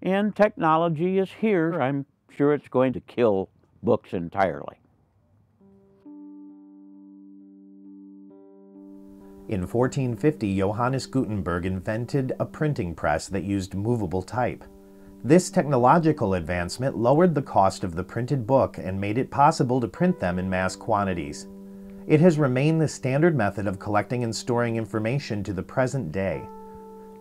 and technology is here. I'm sure it's going to kill books entirely. In 1450, Johannes Gutenberg invented a printing press that used movable type. This technological advancement lowered the cost of the printed book and made it possible to print them in mass quantities. It has remained the standard method of collecting and storing information to the present day.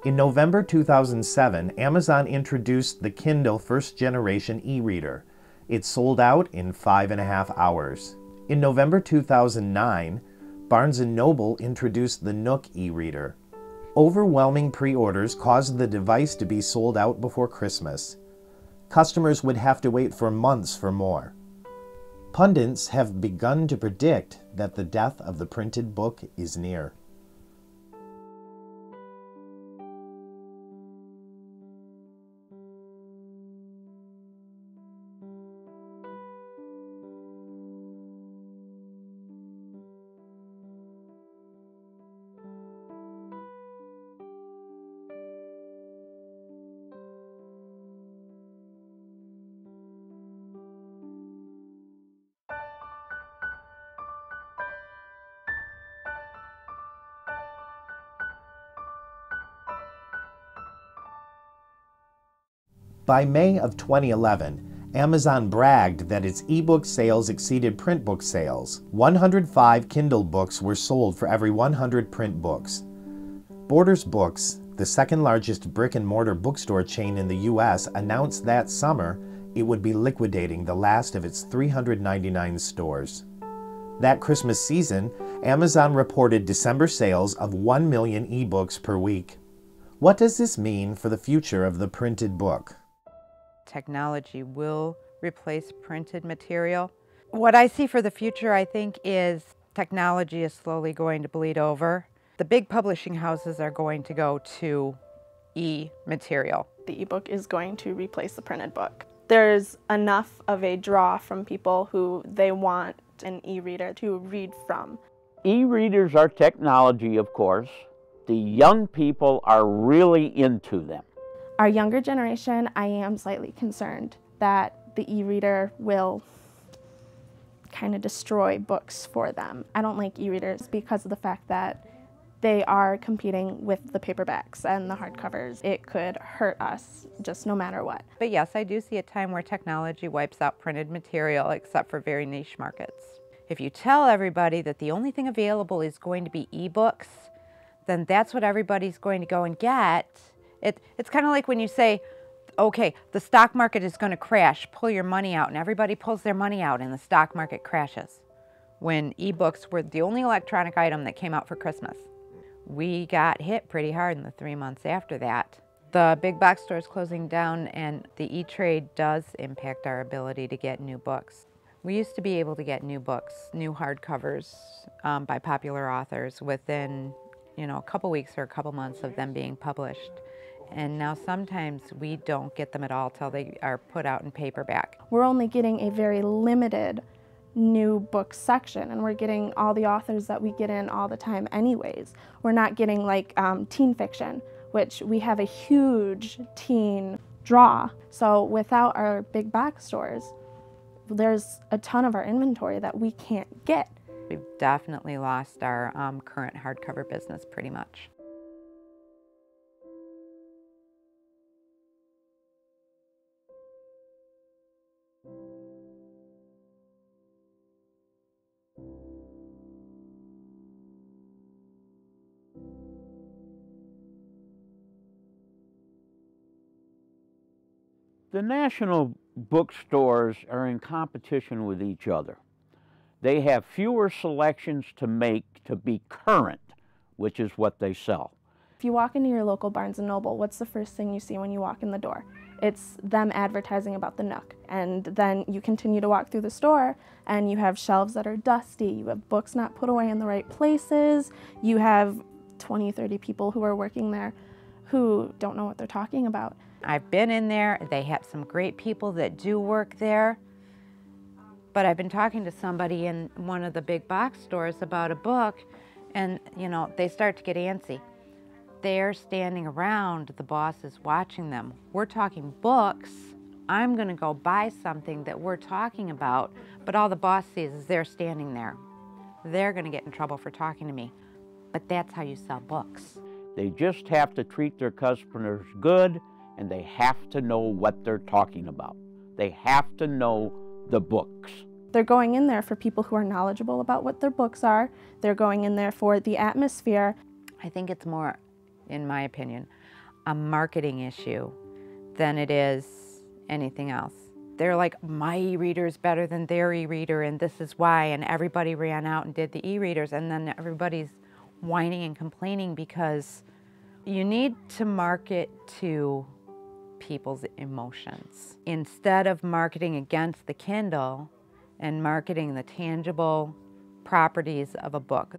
In November 2007, Amazon introduced the Kindle first generation e-reader. It sold out in 5.5 hours. In November 2009, Barnes & Noble introduced the Nook e-reader. Overwhelming pre-orders caused the device to be sold out before Christmas. Customers would have to wait for months for more. Pundits have begun to predict that the death of the printed book is near. By May of 2011, Amazon bragged that its ebook sales exceeded print book sales. 105 Kindle books were sold for every 100 print books. Borders Books, the second largest brick-and-mortar bookstore chain in the U.S., announced that summer it would be liquidating the last of its 399 stores. That Christmas season, Amazon reported December sales of 1 million ebooks per week. What does this mean for the future of the printed book? Technology will replace printed material. What I see for the future, I think, is technology is slowly going to bleed over. The big publishing houses are going to go to e-material. The ebook is going to replace the printed book. There's enough of a draw from people who they want an e-reader to read from. E-readers are technology, of course. The young people are really into them. Our younger generation, I am slightly concerned that the e-reader will kind of destroy books for them. I don't like e-readers because of the fact that they are competing with the paperbacks and the hardcovers. It could hurt us just no matter what. But yes, I do see a time where technology wipes out printed material except for very niche markets. If you tell everybody that the only thing available is going to be ebooks, then that's what everybody's going to go and get. It's kind of like when you say, okay, the stock market is going to crash, pull your money out, and everybody pulls their money out and the stock market crashes. When ebooks were the only electronic item that came out for Christmas. We got hit pretty hard in the 3 months after that. The big box stores closing down and the e-trade does impact our ability to get new books. We used to be able to get new books, new hardcovers by popular authors within, a couple weeks or a couple months of them being published. And now sometimes we don't get them at all till they are put out in paperback. We're only getting a very limited new book section, and we're getting all the authors that we get in all the time anyways. We're not getting like teen fiction, which we have a huge teen draw. So without our big box stores, there's a ton of our inventory that we can't get. We've definitely lost our current hardcover business pretty much. The national bookstores are in competition with each other. They have fewer selections to make to be current, which is what they sell. If you walk into your local Barnes & Noble, what's the first thing you see when you walk in the door? It's them advertising about the Nook. And then you continue to walk through the store and you have shelves that are dusty, you have books not put away in the right places, you have 20, 30 people who are working there who don't know what they're talking about. I've been in there, they have some great people that do work there, but I've been talking to somebody in one of the big box stores about a book and, they start to get antsy. they're standing around, the boss is watching them. We're talking books. I'm gonna go buy something that we're talking about, but all the boss sees is they're standing there. They're gonna get in trouble for talking to me. But that's how you sell books. They just have to treat their customers good, and they have to know what they're talking about. They have to know the books. They're going in there for people who are knowledgeable about what their books are. They're going in there for the atmosphere. I think it's more, in my opinion, a marketing issue than it is anything else. They're like, my e-reader is better than their e-reader, and this is why, and everybody ran out and did the e-readers, and then everybody's whining and complaining because you need to market to people's emotions. Instead of marketing against the Kindle and marketing the tangible properties of a book.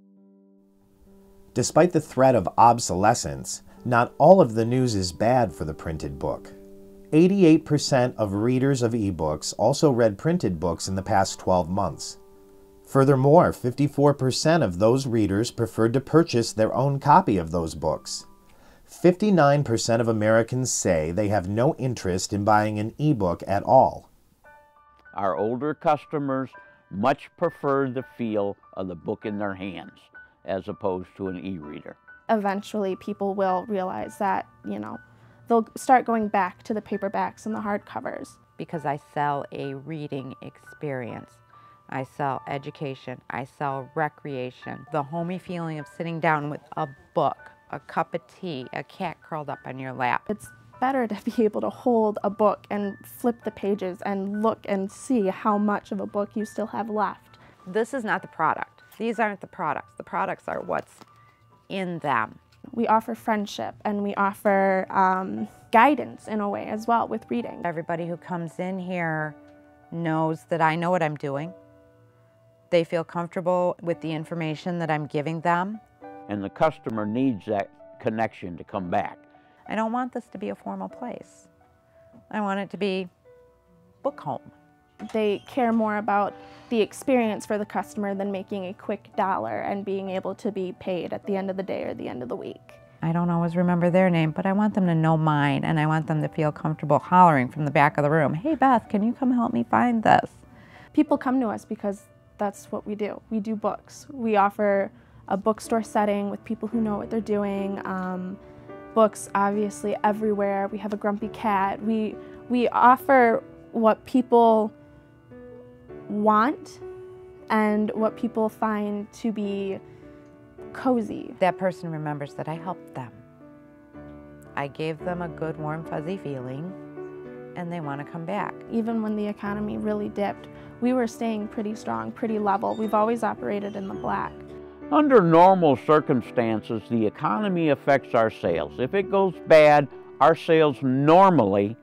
Despite the threat of obsolescence, not all of the news is bad for the printed book. 88% of readers of ebooks also read printed books in the past 12 months. Furthermore, 54% of those readers preferred to purchase their own copy of those books. 59% of Americans say they have no interest in buying an ebook at all. Our older customers much prefer the feel of the book in their hands as opposed to an e-reader. Eventually, people will realize that, they'll start going back to the paperbacks and the hardcovers. Because I sell a reading experience. I sell education. I sell recreation. The homey feeling of sitting down with a book, a cup of tea, a cat curled up on your lap. It's better to be able to hold a book and flip the pages and look and see how much of a book you still have left. This is not the product. These aren't the products. The products are what's in them. We offer friendship and we offer guidance in a way as well with reading. Everybody who comes in here knows that I know what I'm doing. They feel comfortable with the information that I'm giving them. And the customer needs that connection to come back. I don't want this to be a formal place. I want it to be book home. They care more about the experience for the customer than making a quick dollar and being able to be paid at the end of the day or the end of the week. I don't always remember their name, but I want them to know mine, and I want them to feel comfortable hollering from the back of the room, "Hey Beth, can you come help me find this?" People come to us because that's what we do. We do books. We offer a bookstore setting with people who know what they're doing. Books obviously everywhere. We have a grumpy cat. We offer what people want and what people find to be cozy. That person remembers that I helped them. I gave them a good, warm, fuzzy feeling, and they want to come back. Even when the economy really dipped, we were staying pretty strong, pretty level. We've always operated in the black. Under normal circumstances, the economy affects our sales. If it goes bad, our sales normally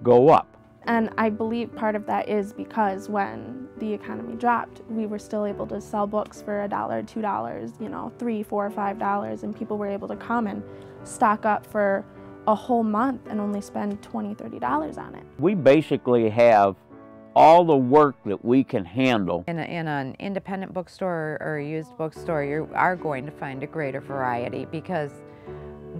go up. And I believe part of that is because when the economy dropped, we were still able to sell books for $1, $2, $3, $4, $5, and people were able to come and stock up for a whole month and only spend $20, $30 on it. We basically have all the work that we can handle. In an independent bookstore or a used bookstore, you are going to find a greater variety because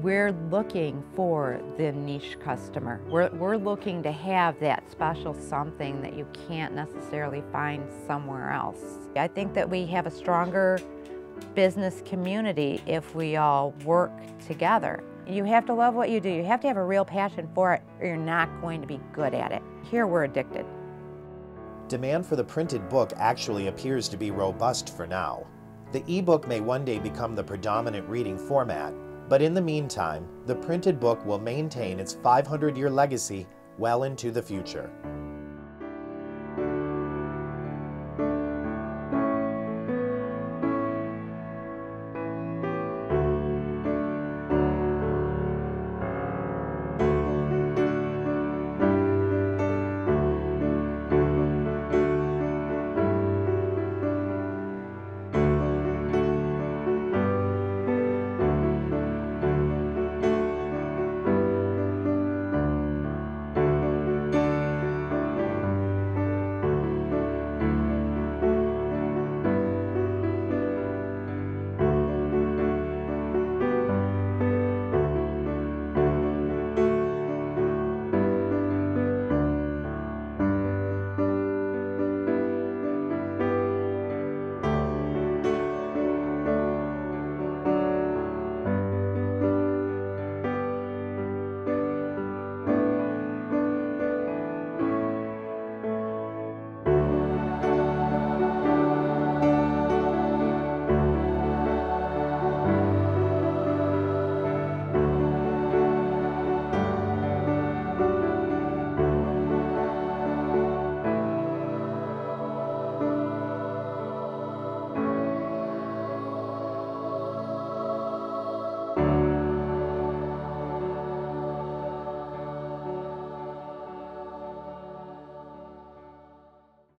we're looking for the niche customer. We're looking to have that special something that you can't necessarily find somewhere else. I think that we have a stronger business community if we all work together. You have to love what you do. You have to have a real passion for it or you're not going to be good at it. Here we're addicted. Demand for the printed book actually appears to be robust for now. The ebook may one day become the predominant reading format, but in the meantime, the printed book will maintain its 500-year legacy well into the future.